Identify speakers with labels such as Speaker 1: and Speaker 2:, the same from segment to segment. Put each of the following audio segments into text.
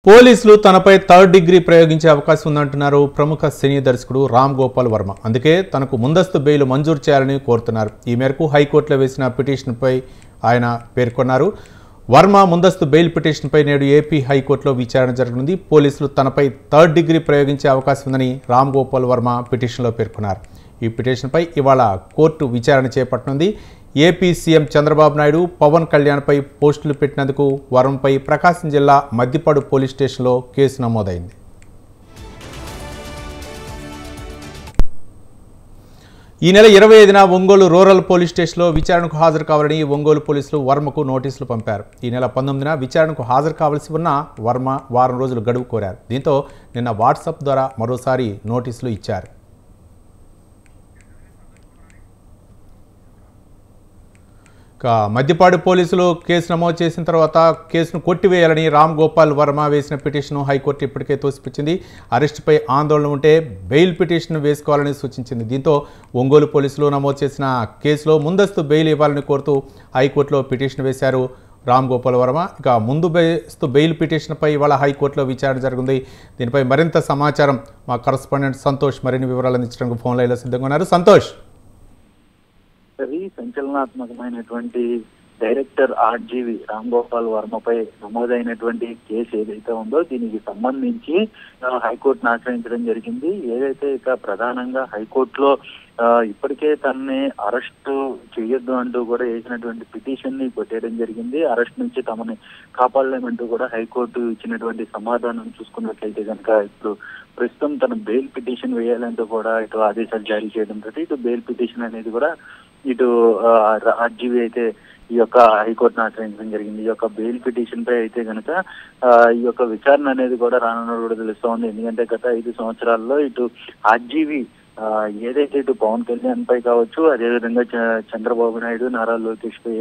Speaker 1: పోలీసులు తనపై third degree ప్రయోగించే అవకాశం ఉందంటున్నారు ప్రముఖ సినీ దర్శకుడు రామ్ గోపాల్ వర్మ. అందుకే తనకు ముందస్తు బెయిల్ మంజూరు చేయాలని కోరుతున్నారు. ఈ మేరకు హైకోర్టులో వేసిన పిటిషన్పై ఆయన పేర్కొన్నారు. వర్మ ముందస్తు బెయిల్ పిటిషన్పై నేడు ఏపీ హైకోర్టులో విచారణ జరగనుంది. పోలీసులు తనపై థర్డ్ డిగ్రీ ప్రయోగించే అవకాశం ఉందని రామ్ గోపాల్ వర్మ పిటిషన్లో పేర్కొన్నారు. ఈ పిటిషన్పై ఇవాళ కోర్టు విచారణ చేపట్టనుంది. ఏపీ సీఎం చంద్రబాబు నాయుడు, పవన్ కళ్యాణ్పై పోస్టులు పెట్టినందుకు వర్మపై ప్రకాశం జిల్లా మద్దిపాడు పోలీస్ స్టేషన్లో కేసు నమోదైంది. ఈ నెల 25న ఒంగోలు రూరల్ పోలీస్ స్టేషన్లో విచారణకు హాజరు కావాలని ఒంగోలు పోలీసులు వర్మకు నోటీసులు పంపారు. ఈ నెల 19న విచారణకు హాజరు కావాల్సి ఉన్న వర్మ వారం రోజులు గడువు కోరారు. దీంతో నిన్న వాట్సాప్ ద్వారా మరోసారి నోటీసులు ఇచ్చారు. మద్దిపాడు పోలీసులు కేసు నమోదు చేసిన తర్వాత కేసును కొట్టివేయాలని రామ్ గోపాల్ వర్మ వేసిన పిటిషన్ను హైకోర్టు ఇప్పటికే తోసిపుచ్చింది. అరెస్టుపై ఆందోళన ఉంటే బెయిల్ పిటిషన్ వేసుకోవాలని సూచించింది. దీంతో ఒంగోలు పోలీసులు నమోదు చేసిన కేసులో ముందస్తు బెయిల్ ఇవ్వాలని కోరుతూ హైకోర్టులో పిటిషన్ వేశారు రామ్ గోపాల్ వర్మ. ఇక ముందస్తు బెయిల్ పిటిషన్పై ఇవాళ హైకోర్టులో విచారణ జరిగింది. దీనిపై మరింత సమాచారం మా కరస్పాండెంట్ సంతోష్ మరిన్ని వివరాలు అందించడానికి ఫోన్ లైన్లో సిద్ధంగా ఉన్నారు. సంతోష్,
Speaker 2: సంచలనాత్మకమైనటువంటి డైరెక్టర్ ఆర్జీవి రామ్ గోపాల్ వర్మపై నమోదైనటువంటి కేసు ఏదైతే ఉందో దీనికి సంబంధించి హైకోర్టును ఆశ్రయించడం జరిగింది. ఏదైతే ఇక ప్రధానంగా హైకోర్టులో ఇప్పటికే తనని అరెస్టు చేయొద్దు అంటూ కూడా వేసినటువంటి పిటిషన్ ని కొట్టేయడం జరిగింది. అరెస్ట్ నుంచి తమని కాపాడలేమంటూ కూడా హైకోర్టు ఇచ్చినటువంటి సమాధానం చూసుకున్నట్లయితే కనుక ఇప్పుడు ప్రస్తుతం తన బెయిల్ పిటిషన్ వేయాలంటూ కూడా ఇటు ఆదేశాలు జారీ చేయడంతో ఇటు బెయిల్ పిటిషన్ అనేది కూడా ఇటు ఆర్జీవి అయితే ఈ యొక్క హైకోర్టును ఆశ్రయించడం జరిగింది. ఈ యొక్క బెయిల్ పిటిషన్ పై అయితే కనుక ఈ యొక్క విచారణ అనేది కూడా రానున్న కూడా తెలుస్తూ ఉంది. ఎందుకంటే గత 5 సంవత్సరాల్లో ఇటు ఆర్జీవి ఏదైతే ఇటు పవన్ కళ్యాణ్ పై కావచ్చు, అదేవిధంగా చంద్రబాబు నాయుడు, నారా లోకేష్ పై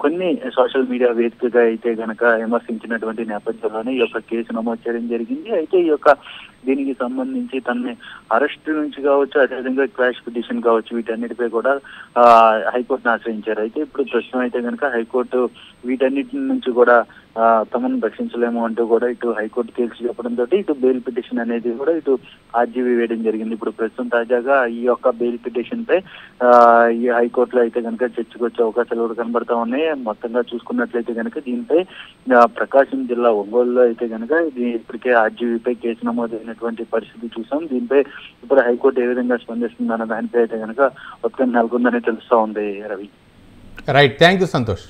Speaker 2: కొన్ని సోషల్ మీడియా వేదికగా అయితే గనక విమర్శించినటువంటి నేపథ్యంలోనే ఈ యొక్క కేసు నమోదు చేయడం జరిగింది. అయితే ఈ యొక్క దీనికి సంబంధించి తనని అరెస్ట్ నుంచి కావచ్చు, అదేవిధంగా క్వాష్ పిటిషన్ కావచ్చు, వీటన్నిటిపై కూడా హైకోర్టును ఆశ్రయించారు. అయితే ఇప్పుడు ప్రస్తుతం అయితే కనుక హైకోర్టు వీటన్నిటి నుంచి కూడా తమను రక్షించలేము అంటూ కూడా ఇటు హైకోర్టు తేల్చి చెప్పడంతో ఇటు బెయిల్ పిటిషన్ అనేది కూడా ఇటు ఆర్జీవి వేయడం జరిగింది. ఇప్పుడు ప్రస్తుతం తాజాగా ఈ యొక్క బెయిల్ పిటిషన్ పై ఈ హైకోర్టులో అయితే కనుక చర్చకు వచ్చే అవకాశాలు కూడా కనబడతా ఉన్నాయి. మొత్తంగా చూసుకున్నట్లయితే కనుక దీనిపై ప్రకాశం జిల్లా ఒంగోలులో అయితే కనుక ఇది ఇప్పటికే ఆర్జీవిపై కేసు నమోదైనటువంటి పరిస్థితి చూసాం. దీనిపై ఇప్పుడు హైకోర్టు ఏ విధంగా స్పందిస్తుందన్న దానిపై అయితే కనుక ఉత్కంఠ నెలకొందని తెలుస్తా ఉంది. Ravi,
Speaker 1: right, thank you Santosh.